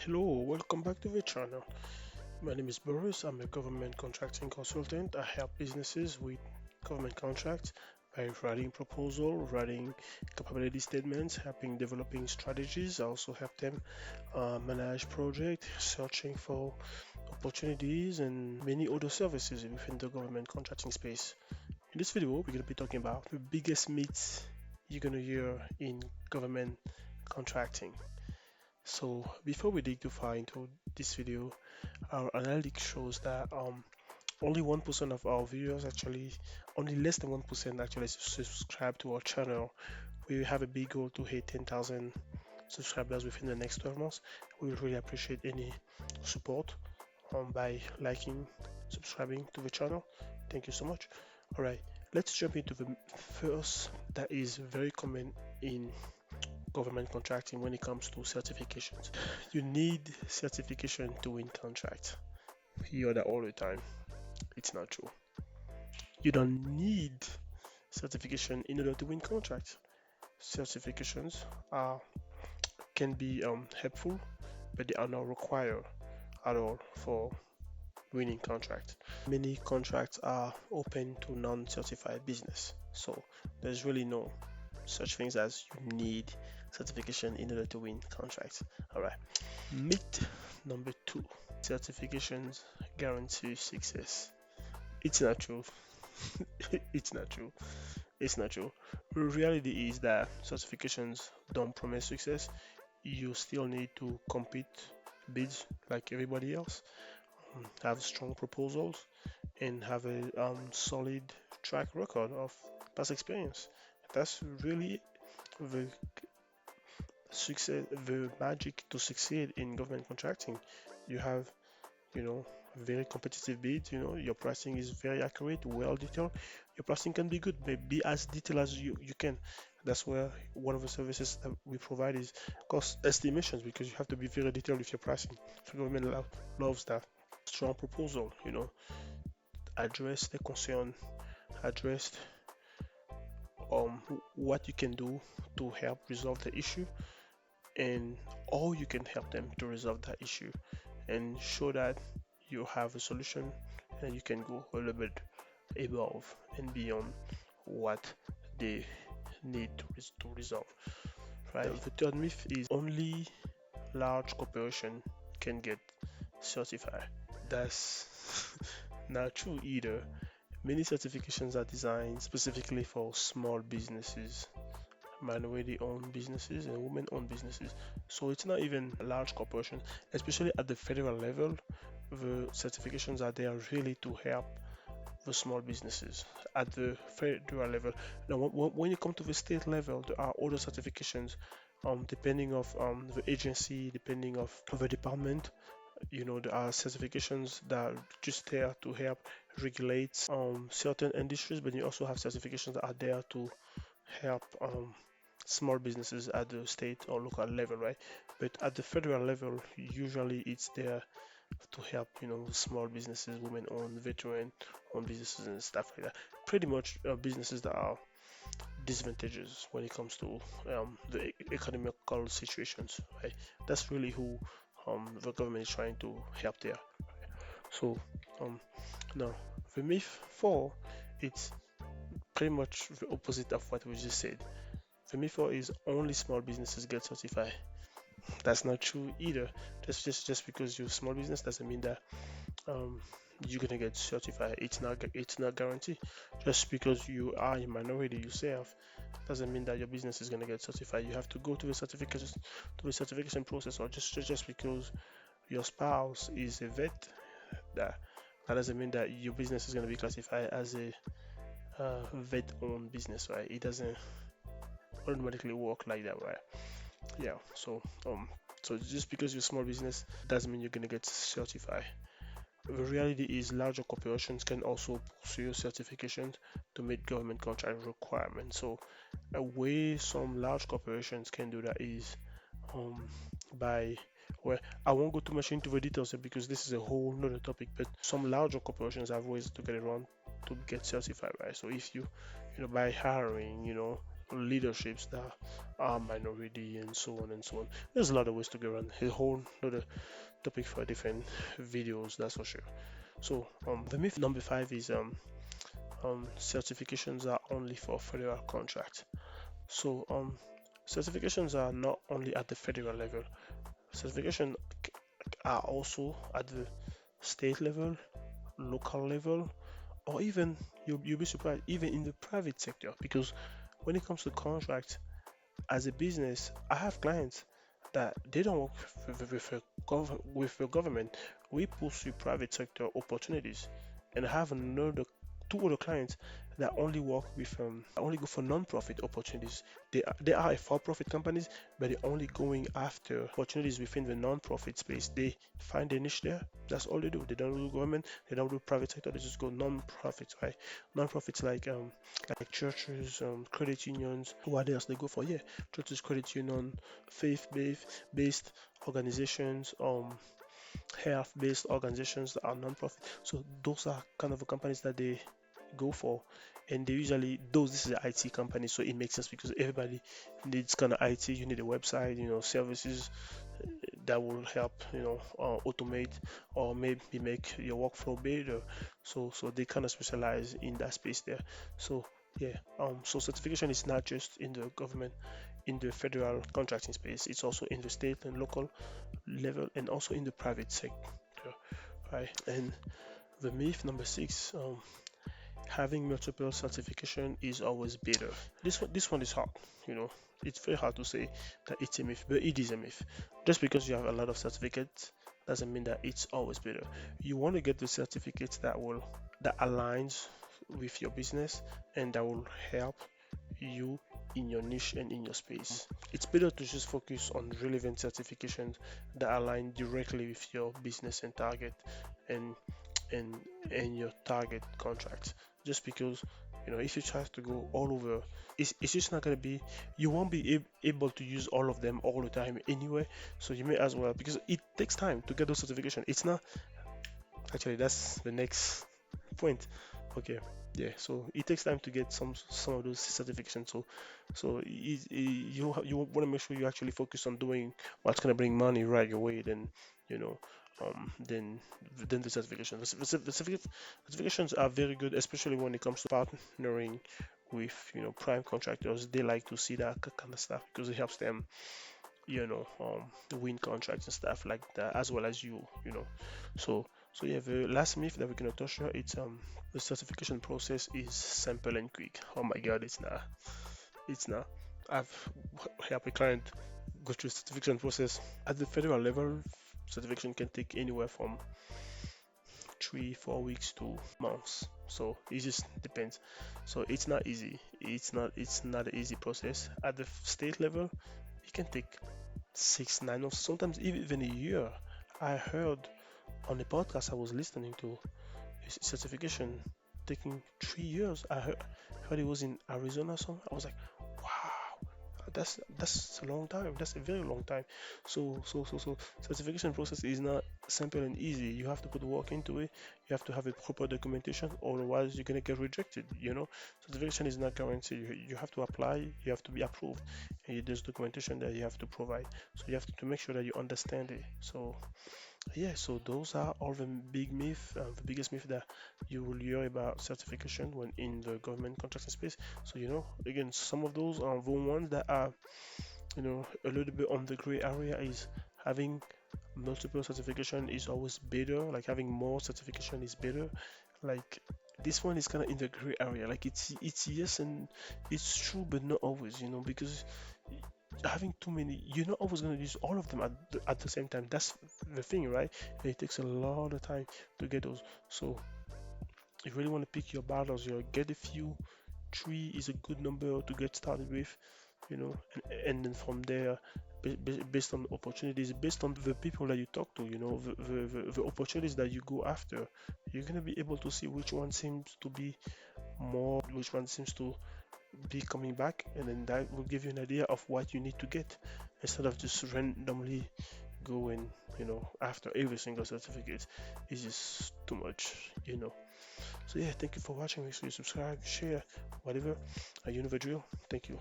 Hello, welcome back to the channel. My name is Boris. I'm a government contracting consultant. I help businesses with government contracts by writing proposal, writing capability statements, helping developing strategies. I also help them manage projects, searching for opportunities, and many other services within the government contracting space. In this video, we're going to be talking about the biggest myths you're going to hear in government contracting. So before we dig too far into this video, our analytics shows that only 1% of our viewers actually, only less than 1% actually subscribe to our channel. We have a big goal to hit 10,000 subscribers within the next 12 months. We would really appreciate any support by liking, subscribing to the channel. Thank you so much. All right, let's jump into the first that is very common in government contracting when it comes to certifications. You need certification to win contracts. You hear that all the time. It's not true. You don't need certification in order to win contracts. Certifications are can be helpful, but they are not required at all for winning contracts. Many contracts are open to non-certified business, so there's really no such things as you need certification in order to win contracts. All right. Myth number two: certifications guarantee success. It's not true. It's not true. It's not true. The reality is that certifications don't promise success. You still need to compete, bid like everybody else, have strong proposals, and have a solid track record of past experience. That's really the success, the magic to succeed in government contracting. You have, you know, very competitive bids. Your pricing is very accurate, well detailed. Your pricing can be good, but be as detailed as you can. That's where one of the services that we provide is cost estimations, because you have to be very detailed with your pricing. The government loves that. Strong proposal, address the concern, address what you can do to help resolve the issue, and how you can help them to resolve that issue, and show that you have a solution and you can go a little bit above and beyond what they need to resolve. Right. The third myth is only large corporation can get certified. That's not true either. Many certifications are designed specifically for small businesses, minority-owned businesses, and women-owned businesses. So it's not even a large corporation, especially at the federal level. The certifications are there really to help the small businesses at the federal level. Now, when you come to the state level, there are other certifications, depending of the agency, depending of the department. There are certifications that are just there to help regulate certain industries, but you also have certifications that are there to help small businesses at the state or local level, right? But at the federal level, usually it's there to help, small businesses, women-owned, veteran-owned businesses and stuff like that. Pretty much businesses that are disadvantageous when it comes to the economical situations, right? That's really who the government is trying to help there. So um, now the myth four, it's pretty much the opposite of what we just said. The myth four is only small businesses get certified. That's not true either. Just because you're a small business doesn't mean that um, you're gonna get certified. It's not guaranteed. Just because you are a minority yourself doesn't mean that your business is gonna get certified. You have to go to the certification process, or just because your spouse is a vet, that that doesn't mean that your business is gonna be classified as a vet-owned business, right? It doesn't automatically work like that, right? Yeah. So just because you're a small business doesn't mean you're gonna get certified. The reality is larger corporations can also pursue certifications to meet government contract requirements. So a way some large corporations can do that is by, well, I won't go too much into the details here because this is a whole nother topic, but some larger corporations have ways to get around to get certified, right? So if you, by hiring, leaderships that are minority, and so on and so on. There's a lot of ways to go around. A whole other topic for different videos, that's for sure. So the myth number 5 is certifications are only for federal contracts. So certifications are not only at the federal level. Certification are also at the state level, local level, or even you'll be surprised even in the private sector, because when it comes to contracts, as a business, I have clients that they don't work with the government. We pursue private sector opportunities, and I have another two other clients that only work with only go for non-profit opportunities. They are a for-profit companies, but they're only going after opportunities within the non-profit space. They find a niche there. That's all they do. They don't do government. They don't do private sector. They just go non-profits, right? Non-profits like churches, credit unions. What else they go for? Yeah, churches, credit union, faith-based organizations, health-based organizations that are non-profit. So those are kind of the companies that they go for, and they usually those this is an IT company, so it makes sense because everybody needs kind of IT. You need a website, services that will help, automate or maybe make your workflow better. So they kind of specialize in that space there. So yeah, so certification is not just in the government, in the federal contracting space. It's also in the state and local level, and also in the private sector, right? And the myth number 6, having multiple certification is always better. This one is hard. It's very hard to say that it's a myth, but it is a myth. Just because you have a lot of certificates doesn't mean that it's always better. You want to get the certificates that aligns with your business and that will help you in your niche and in your space. It's better to just focus on relevant certifications that align directly with your business and target, and and your target contracts. Just because, if you try to go all over, it's just not going to be, you won't be able to use all of them all the time anyway. So you may as well, because it takes time to get those certification. It's not actually, that's the next point. Okay, yeah, so it takes time to get some of those certifications. So you want to make sure you actually focus on doing what's going to bring money right away, then you know then the certifications. Certifications are very good, especially when it comes to partnering with prime contractors. They like to see that kind of stuff because it helps them win contracts and stuff like that, as well as so yeah, the last myth that we're gonna touch here, it's the certification process is simple and quick. Oh my god, it's not. I've helped a client go through certification process at the federal level. Certification can take anywhere from 3-4 weeks to months, so it just depends. So it's not easy. It's not an easy process. At the state level, it can take 6-9 months, sometimes even a year. I heard on a podcast I was listening to, certification taking 3 years. I heard it was in Arizona. So I was like, wow, that's a long time. That's a very long time. So certification process is not simple and easy. You have to put work into it. You have to have a proper documentation, otherwise you're gonna get rejected. Certification is not guaranteed. You have to apply. You have to be approved, and there's documentation that you have to provide. So you have to make sure that you understand it. So yeah, so those are all the big myth, the biggest myth that you will hear about certification when in the government contracting space. So again, some of those are the ones that are a little bit on the gray area. Is having multiple certification is always better. Like having more certification is better. Like this one is kind of in the gray area. Like it's yes and it's true, but not always. Because having too many, you're not always going to use all of them at the same time. That's the thing, right? And it takes a lot of time to get those. So you really want to pick your battles. Get a few. 3 is a good number to get started with, and then from there, based on opportunities, based on the people that you talk to, the opportunities that you go after, you're going to be able to see which one seems to be more, which one seems to be coming back, and then that will give you an idea of what you need to get, instead of just randomly going after every single certificate. It's just too much. So yeah, thank you for watching. Make sure you subscribe, share, whatever. You know the drill. Thank you.